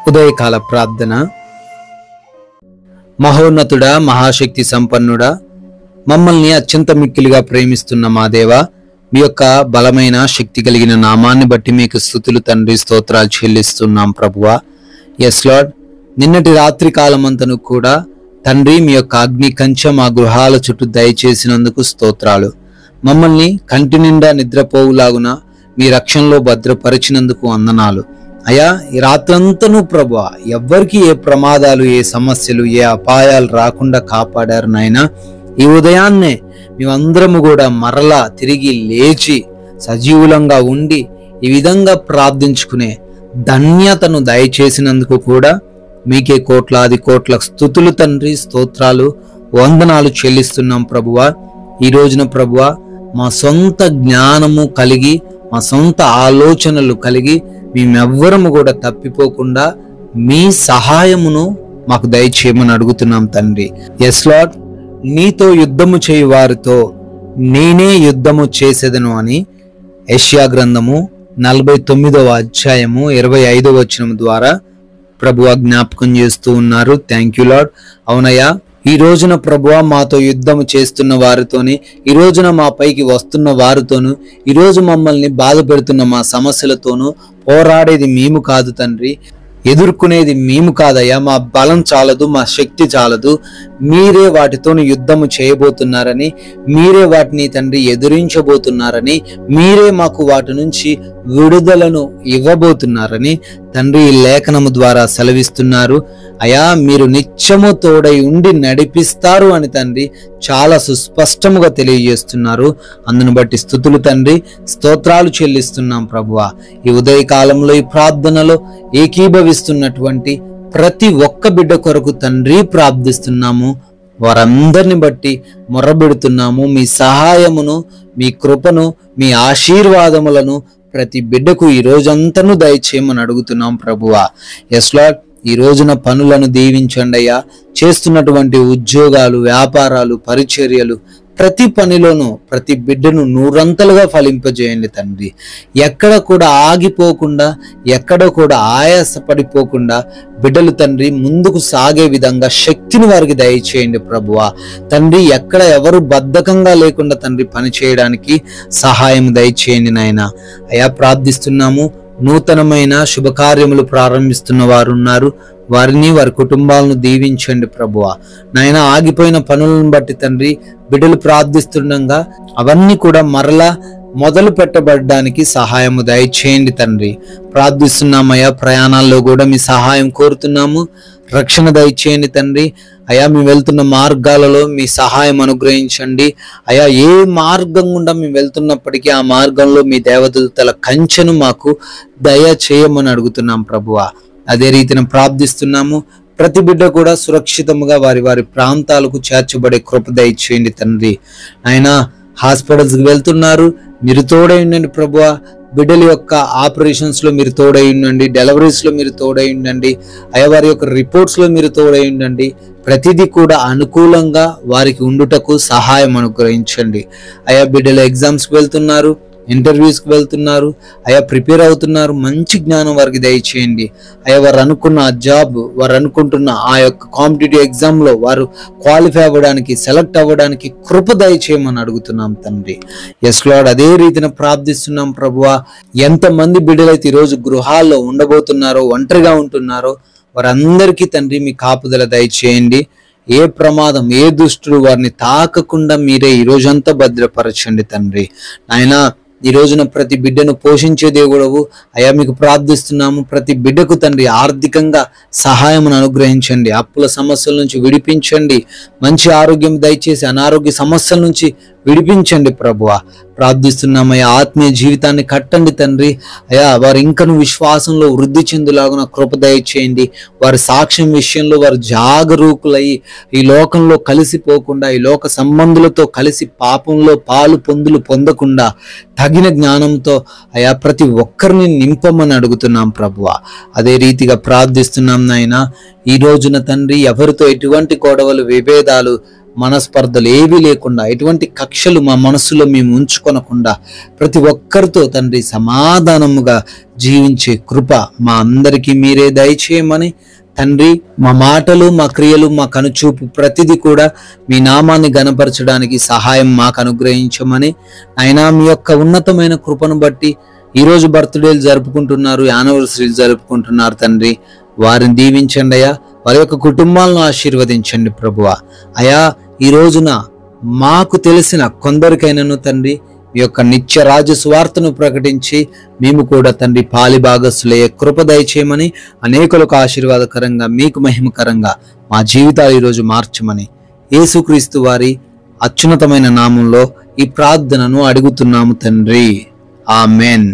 ఉదయకాల ప్రార్థన. మహోన్నతుడా, మహాశక్తి సంపన్నుడా, మమ్మల్ని అత్యంత మిక్కిలిగా ప్రేమిస్తున్న మా దేవా, మీ యొక్క బలమైన శక్తి కలిగిన నామాన్ని బట్టి మీకు స్తుతులు తండ్రి, స్తోత్రాలు చెల్లిస్తున్నాం ప్రభువా. ఎస్ లార్డ్, నిన్నటి రాత్రి కాలమంతను కూడా తండ్రి మీ యొక్క అగ్ని కంచె మా గృహాల చుట్టూ దయచేసినందుకు స్తోత్రాలు. మమ్మల్ని కంటి నిండా నిద్రపోవులాగున మీ రక్షణలో భద్రపరిచినందుకు వందనాలు. అయ్యా, ఈ రాత్రంతను ప్రభువా ఎవ్వరికి ఏ ప్రమాదాలు, ఏ సమస్యలు, ఏ అపాయాలు రాకుండా కాపాడారు నాయన. ఈ ఉదయాన్నే మేమందరము కూడా మరలా తిరిగి లేచి సజీవులంగా ఉండి ఈ విధంగా ప్రార్థించుకునే ధన్యతను దయచేసినందుకు కూడా మీకే కోట్లాది కోట్ల స్తుతులు తండ్రి, స్తోత్రాలు, వందనాలు చెల్లిస్తున్నాం ప్రభువా. ఈ రోజున ప్రభువా మా సొంత జ్ఞానము కలిగి, మా సొంత ఆలోచనలు కలిగి మేమెవ్వరము కూడా తప్పిపోకుండా మీ సహాయమును మాకు దయచేయమని అడుగుతున్నాం తండ్రి. ఎస్ లార్డ్, నీతో యుద్ధము చేయు వారితో నేనే యుద్ధము చేసేదను అని యెషయా గ్రంథము 49వ అధ్యాయము 25వ వచనం ద్వారా ప్రభువా జ్ఞాపకం చేస్తూ ఉన్నారు. Thank you lord. అవునయ్యా, ఈ రోజున ప్రభువా మాతో యుద్ధము చేస్తున్న వారితోని, ఈ రోజున మా పైకి వస్తున్న వారితోనూ, ఈ రోజు మమ్మల్ని బాధ పెడుతున్న మా సమస్యలతోనూ పోరాడేది మేము కాదు తండ్రి, ఎదుర్కొనేది మేము కాదయ్యా. మా బలం చాలదు, మా శక్తి చాలదు. మీరే వాటితోని యుద్ధము చేయబోతున్నారని, మీరే వాటిని తండ్రి ఎదురించబోతున్నారని, మీరే మాకు వాటి నుంచి విడుదలను ఇవ్వబోతున్నారని తండ్రి ఈ లేఖనము ద్వారా సెలవిస్తున్నారు. అయా, మీరు నిత్యము తోడై ఉండి నడిపిస్తారు అని తండ్రి చాలా సుస్పష్టముగా తెలియజేస్తున్నారు. అందును బట్టి స్తుతులు తండ్రి, స్తోత్రాలు చెల్లిస్తున్నాం ప్రభువా. ఈ ఉదయ కాలంలో ఈ ప్రార్థనలో ఏకీభవిస్తున్నటువంటి ప్రతి ఒక్క బిడ్డ కొరకు తండ్రి ప్రార్థిస్తున్నాము. వారందరిని బట్టి మొరబెడుతున్నాము. మీ సహాయమును, మీ కృపను, మీ ఆశీర్వాదములను ప్రతి బిడ్డకు ఈ రోజంతను దయచేయమని అడుగుతున్నాం ప్రభువా. ఎస్ లార్డ్, ఈ రోజున పనులను దీవించండి అయ్యా. చేస్తున్నటువంటి ఉద్యోగాలు, వ్యాపారాలు, పరిచర్యలు, ప్రతి పనిలోనూ ప్రతి బిడ్డను నూరంతలుగా ఫలింపజేయండి తండ్రి. ఎక్కడ కూడా ఆగిపోకుండా, ఎక్కడ కూడా ఆయాసపడిపోకుండా బిడ్డలు తండ్రి ముందుకు సాగే విధంగా శక్తిని వారికి దయచేయండి ప్రభువా. తండ్రి, ఎక్కడ ఎవరు బద్ధకంగా లేకుండా తండ్రి పని చేయడానికి సహాయం దయచేయండి నాయన. అయ్యా, ప్రార్థిస్తున్నాము. నూతనమైన శుభకార్యములు ప్రారంభిస్తున్న వారు ఉన్నారు, వారిని, వారి కుటుంబాలను దీవించండి ప్రభువా. నాయన, ఆగిపోయిన పనులను బట్టి తండ్రి బిడ్డలు ప్రార్థిస్తుండగా అవన్నీ కూడా మరలా మొదలు పెట్టబడడానికి సహాయము దయచేయండి తండ్రి. ప్రార్థిస్తున్నామయ్యా. ప్రయాణాల్లో కూడా మీ సహాయం కోరుతున్నాము. రక్షణ దయచేయండి తండ్రి. అయా, మేము వెళ్తున్న మార్గాలలో మీ సహాయం అనుగ్రహించండి. అయా, ఏ మార్గం గుండా మేము వెళ్తున్నప్పటికీ ఆ మార్గంలో మీ దేవదూతల కంచెను మాకు దయచేయమని అడుగుతున్నాం ప్రభువా. అదే రీతిన ప్రార్థిస్తున్నాము. ప్రతి బిడ్డ కూడా సురక్షితముగా వారి వారి ప్రాంతాలకు చేర్చబడే కృప దయచేయండి తండ్రి. ఆయన హాస్పిటల్స్కి వెళ్తున్నారు, మీరు తోడై ఉండండి ప్రభువా. బిడ్డల యొక్క ఆపరేషన్స్ లో మీరు తోడై ఉండండి, డెలివరీస్ లో మీరు తోడై ఉండండి అయ్యా. వారి యొక్క రిపోర్ట్స్ లో మీరు తోడై ఉండండి. ప్రతిదీ కూడా అనుకూలంగా వారికి ఉండుటకు సహాయం అనుగ్రహించండి అయ్యా. బిడ్డలు ఎగ్జామ్స్కి వెళ్తున్నారు, ఇంటర్వ్యూస్కి వెళ్తున్నారు అయ్యా, ప్రిపేర్ అవుతున్నారు. మంచి జ్ఞానం వారికి దయచేయండి అయ్యా. వారు అనుకున్న జాబ్, వారు అనుకుంటున్న ఆ యొక్క కాంపిటేటివ్ ఎగ్జామ్లో వారు క్వాలిఫై అవ్వడానికి, సెలెక్ట్ అవ్వడానికి కృప దయచేయమని అడుగుతున్నాం తండ్రి. ఎస్ లార్డ్, అదే రీతిన ప్రార్థిస్తున్నాం ప్రభువా. ఎంతమంది బిడ్డలైతే ఈరోజు గృహాల్లో ఉండబోతున్నారో, ఒంటరిగా ఉంటున్నారో వారందరికీ తండ్రి మీ కాపుదల దయచేయండి. ఏ ప్రమాదం, ఏ దుష్టుడు వారిని తాకకుండా మీరే ఈ రోజంతా భద్రపరచండి తండ్రి. నాయనా, ఈ రోజున ప్రతి బిడ్డను పోషించే దేవుడవు అయ్యా, మీకు ప్రార్థిస్తున్నాము. ప్రతి బిడ్డకు తండ్రి ఆర్థికంగా సహాయమును అనుగ్రహించండి. అప్పుల సమస్యల నుంచి విడిపించండి. మంచి ఆరోగ్యం దయచేసి అనారోగ్య సమస్యల నుంచి విడిపించండి ప్రభువా. ప్రార్థిస్తున్నామయ్యా. ఆత్మీయ జీవితాన్ని కట్టండి తండ్రి అయ్యా. వారు ఇంకను విశ్వాసంలో వృద్ధి చెందులాగున కృప దయచేయండి. వారి సాక్ష్యం విషయంలో వారు జాగరూకులై ఈ లోకంలో కలిసిపోకుండా, ఈ లోక సంబంధులతో కలిసి పాపంలో పాలు పొందులు పొందకుండా తగిన జ్ఞానంతో అయా ప్రతి ఒక్కరిని నింపమని అడుగుతున్నాం ప్రభువా. అదే రీతిగా ప్రార్థిస్తున్నాం నాయన. ఈ రోజున తండ్రి ఎవరితో ఎటువంటి గొడవలు, విభేదాలు మనస్పర్ధలు ఏవీ లేకుండా, ఎటువంటి కక్షలు మా మనసులో మేము ఉంచుకొనకుండా ప్రతి ఒక్కరితో తండ్రి సమాధానముగా జీవించే కృప మా అందరికీ మీరే దయచేయమని తండ్రి, మా మాటలు, మా క్రియలు, మా కనుచూపు ప్రతిదీ కూడా మీ నామాన్ని గణపరచడానికి సహాయం మాకు అనుగ్రహించమని, అయినా మీ యొక్క ఉన్నతమైన కృపను బట్టి ఈరోజు బర్త్డేలు జరుపుకుంటున్నారు, యానివర్సరీలు జరుపుకుంటున్నారు తండ్రి, వారిని దీవించండి అయ్యా. వారి యొక్క కుటుంబాలను ఆశీర్వదించండి ప్రభువా. అయా ఈ రోజున మాకు తెలిసిన కొందరికైనాను తండ్రి మీ యొక్క నిత్య రాజ్య సువార్తను ప్రకటించి మేము కూడా తండ్రి పాలి భాగస్సులయ్యే కృప దయచేయమని, అనేకులకు ఆశీర్వాదకరంగా మీకు మహిమకరంగా మా జీవితాలు ఈరోజు మార్చమని యేసుక్రీస్తు వారి అత్యున్నతమైన నామంలో ఈ ప్రార్థనను అడుగుతున్నాము తండ్రి. ఆమెన్.